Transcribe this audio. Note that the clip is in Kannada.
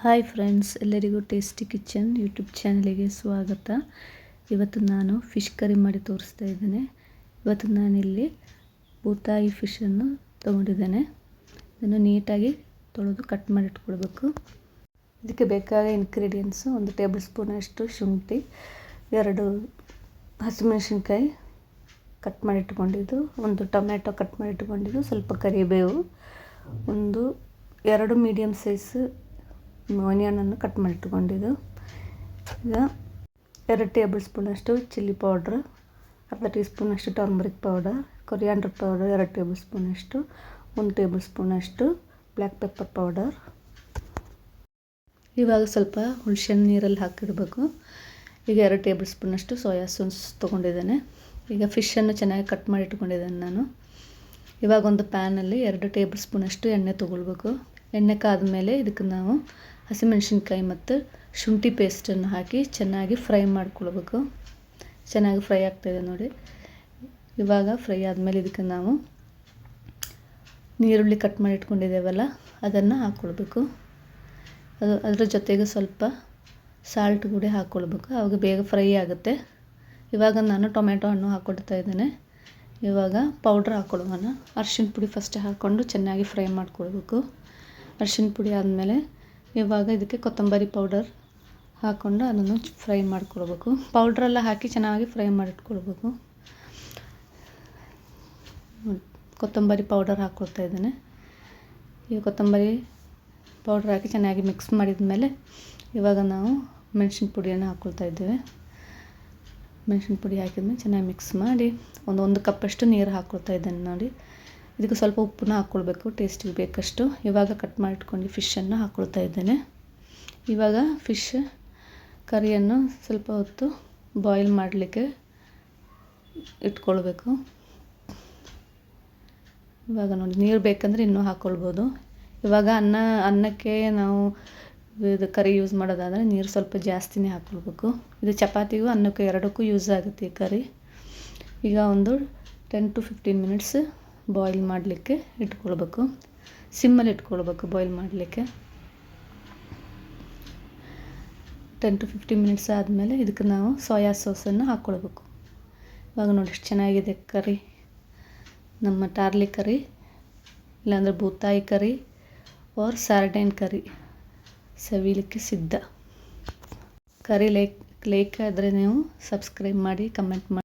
ಹಾಯ್ ಫ್ರೆಂಡ್ಸ್, ಎಲ್ಲರಿಗೂ ಟೇಸ್ಟಿ ಕಿಚನ್ ಯೂಟ್ಯೂಬ್ ಚಾನಲಿಗೆ ಸ್ವಾಗತ. ಇವತ್ತು ನಾನು ಫಿಶ್ ಕರಿ ಮಾಡಿ ತೋರಿಸ್ತಾ ಇದ್ದೇನೆ. ಇವತ್ತು ನಾನಿಲ್ಲಿ ಬೂತಾಯಿ ಫಿಶನ್ನು ತೊಗೊಂಡಿದ್ದೇನೆ. ಇದನ್ನು ನೀಟಾಗಿ ತೊಳೆದು ಕಟ್ ಮಾಡಿ ಇಟ್ಕೊಳ್ಬೇಕು. ಇದಕ್ಕೆ ಬೇಕಾದ ಇಂಗ್ರೀಡಿಯೆಂಟ್ಸು: 1 ಟೇಬಲ್ ಸ್ಪೂನಷ್ಟು ಶುಂಠಿ, 2 ಹಸಿಮೆಣಸಿನ್ಕಾಯಿ ಕಟ್ ಮಾಡಿ ಇಟ್ಕೊಂಡಿದ್ದು, 1 ಟೊಮ್ಯಾಟೊ ಕಟ್ ಮಾಡಿ ಇಟ್ಕೊಂಡಿದ್ದು, ಸ್ವಲ್ಪ ಕರಿಬೇವು, 2 ಮೀಡಿಯಮ್ ಸೈಜ್ ಆನಿಯನನ್ನು ಕಟ್ ಮಾಡಿ ಇಟ್ಕೊಂಡಿದ್ದು. ಈಗ 2 ಟೇಬಲ್ ಸ್ಪೂನಷ್ಟು ಚಿಲ್ಲಿ ಪೌಡ್ರ್, ಅರ್ಧ ಟೀ ಸ್ಪೂನಷ್ಟು turmeric powder, coriander powder 2 table ಸ್ಪೂನಷ್ಟು, 1 ಟೇಬಲ್ ಸ್ಪೂನಷ್ಟು ಬ್ಲ್ಯಾಕ್ ಪೆಪ್ಪರ್ ಪೌಡರ್. ಇವಾಗ ಸ್ವಲ್ಪ ಹುಣಸೆಹಣ್ಣು ನೀರಲ್ಲಿ ಹಾಕಿಡಬೇಕು. ಈಗ 2 ಟೇಬಲ್ ಸ್ಪೂನಷ್ಟು ಸೋಯಾ ಸಾಸ್ ತೊಗೊಂಡಿದ್ದೇನೆ. ಈಗ ಫಿಶನ್ನು ಚೆನ್ನಾಗಿ ಕಟ್ ಮಾಡಿ ಇಟ್ಕೊಂಡಿದ್ದೇನೆ ನಾನು. ಇವಾಗ ಒಂದು ಪ್ಯಾನಲ್ಲಿ 2 ಟೇಬಲ್ ಸ್ಪೂನಷ್ಟು ಎಣ್ಣೆ ತೊಗೊಳ್ಬೇಕು. ಎಣ್ಣೆ ಕಾದ ಮೇಲೆ ಇದಕ್ಕೆ ನಾವು ಹಸಿಮೆಣಸಿನ್ಕಾಯಿ ಮತ್ತು ಶುಂಠಿ ಪೇಸ್ಟನ್ನು ಹಾಕಿ ಚೆನ್ನಾಗಿ ಫ್ರೈ ಮಾಡ್ಕೊಳ್ಬೇಕು. ಚೆನ್ನಾಗಿ ಫ್ರೈ ಆಗ್ತಾಯಿದೆ ನೋಡಿ. ಇವಾಗ ಫ್ರೈ ಆದಮೇಲೆ ಇದಕ್ಕೆ ನಾವು ನೀರುಳ್ಳಿ ಕಟ್ ಮಾಡಿ ಇಟ್ಕೊಂಡಿದ್ದೇವಲ್ಲ, ಅದನ್ನು ಹಾಕ್ಕೊಳ್ಬೇಕು. ಅದರ ಜೊತೆಗೆ ಸ್ವಲ್ಪ ಸಾಲ್ಟ್ ಕೂಡ ಹಾಕ್ಕೊಳ್ಬೇಕು, ಆವಾಗ ಬೇಗ ಫ್ರೈ ಆಗುತ್ತೆ. ಇವಾಗ ನಾನು ಟೊಮೆಟೊ ಹಣ್ಣು ಹಾಕ್ಕೊಳ್ತಾ ಇದ್ದೇನೆ. ಇವಾಗ ಪೌಡ್ರ್ ಹಾಕ್ಕೊಳ್ಳೋಣ. ಅರಿಶಿನ ಪುಡಿ ಫಸ್ಟ್ ಹಾಕ್ಕೊಂಡು ಚೆನ್ನಾಗಿ ಫ್ರೈ ಮಾಡ್ಕೊಳ್ಬೇಕು. ಅರಿಶಿನ ಪುಡಿ ಆದಮೇಲೆ ಇವಾಗ ಇದಕ್ಕೆ ಕೊತ್ತಂಬರಿ ಪೌಡರ್ ಹಾಕ್ಕೊಂಡು ಅದನ್ನು ಫ್ರೈ ಮಾಡ್ಕೊಳ್ಬೇಕು. ಪೌಡ್ರೆಲ್ಲ ಹಾಕಿ ಚೆನ್ನಾಗಿ ಫ್ರೈ ಮಾಡಿಟ್ಕೊಳ್ಬೇಕು. ಕೊತ್ತಂಬರಿ ಪೌಡರ್ ಹಾಕ್ಕೊಳ್ತಾ ಇದ್ದೇನೆ. ಈ ಕೊತ್ತಂಬರಿ ಪೌಡರ್ ಹಾಕಿ ಚೆನ್ನಾಗಿ ಮಿಕ್ಸ್ ಮಾಡಿದ ಮೇಲೆ ಇವಾಗ ನಾವು ಮೆಣಸಿನ ಪುಡಿಯನ್ನು ಹಾಕ್ಕೊಳ್ತಾ ಇದ್ದೇವೆ. ಮೆಣಸಿನ ಪುಡಿ ಹಾಕಿದ್ಮೇಲೆ ಚೆನ್ನಾಗಿ ಮಿಕ್ಸ್ ಮಾಡಿ ಒಂದು ಕಪ್ಪಷ್ಟು ನೀರು ಹಾಕ್ಕೊಳ್ತಾ ಇದ್ದೇನೆ ನೋಡಿ. ಇದಕ್ಕೆ ಸ್ವಲ್ಪ ಉಪ್ಪನ್ನ ಹಾಕ್ಕೊಳ್ಬೇಕು, ಟೇಸ್ಟಿಗೆ ಬೇಕಷ್ಟು. ಇವಾಗ ಕಟ್ ಮಾಡಿ ಇಟ್ಕೊಂಡು ಫಿಶನ್ನು ಹಾಕ್ಕೊಳ್ತಾ ಇದ್ದೇನೆ. ಇವಾಗ ಫಿಶ್ ಕರಿಯನ್ನು ಸ್ವಲ್ಪ ಹೊತ್ತು ಬಾಯ್ಲ್ ಮಾಡಲಿಕ್ಕೆ ಇಟ್ಕೊಳ್ಬೇಕು. ಇವಾಗ ನೋಡಿ, ನೀರು ಬೇಕಂದರೆ ಇನ್ನೂ ಹಾಕ್ಕೊಳ್ಬೋದು. ಇವಾಗ ಅನ್ನಕ್ಕೆ ನಾವು ಇದು ಕರಿ ಯೂಸ್ ಮಾಡೋದಾದರೆ ನೀರು ಸ್ವಲ್ಪ ಜಾಸ್ತಿನೇ ಹಾಕ್ಕೊಳ್ಬೇಕು. ಇದು ಚಪಾತಿಗೂ ಅನ್ನಕ್ಕೂ ಎರಡಕ್ಕೂ ಯೂಸ್ ಆಗುತ್ತೆ ಈ ಕರಿ. ಈಗ ಒಂದು 10 to 15 ಮಿನಿಟ್ಸ್ ಬಾಯ್ಲ್ ಮಾಡಲಿಕ್ಕೆ ಇಟ್ಕೊಳ್ಬೇಕು. ಸಿಮ್ಮಲ್ಲಿ ಇಟ್ಕೊಳ್ಬೇಕು ಬಾಯ್ಲ್ ಮಾಡಲಿಕ್ಕೆ. 10 to 15 ಮಿನಿಟ್ಸ್ ಆದಮೇಲೆ ಇದಕ್ಕೆ ನಾವು ಸೋಯಾ ಸಾಸನ್ನು ಹಾಕ್ಕೊಳ್ಬೇಕು. ಇವಾಗ ನೋಡಿ ಎಷ್ಟು ಚೆನ್ನಾಗಿದೆ ಕರಿ. ನಮ್ಮ ಟಾರ್ಲಿ ಕರಿ, ಇಲ್ಲಾಂದರೆ ಬೂತಾಯಿ ಕರಿ ಆರ್ ಸಾರ್ಡೈನ್ ಕರಿ ಸವಿಲಿಕ್ಕೆ ಸಿದ್ಧ. ಕರಿ ಲೈಕ್ ಆದರೆ ನೀವು ಸಬ್ಸ್ಕ್ರೈಬ್ ಮಾಡಿ, ಕಮೆಂಟ್ ಮಾಡಿ.